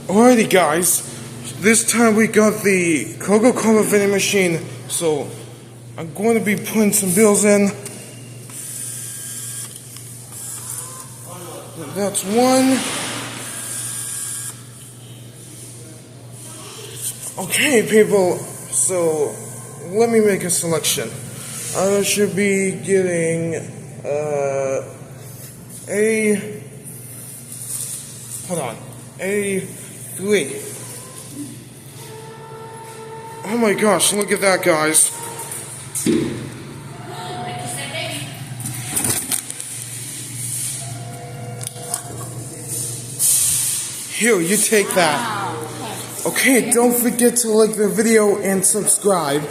Alrighty guys, this time we got the Coca-Cola vending machine, so I'm going to be putting some bills in. That's one. Okay people, so let me make a selection. I should be getting A3. Oh my gosh, look at that guys. Here, you take that. Okay, don't forget to like the video and subscribe.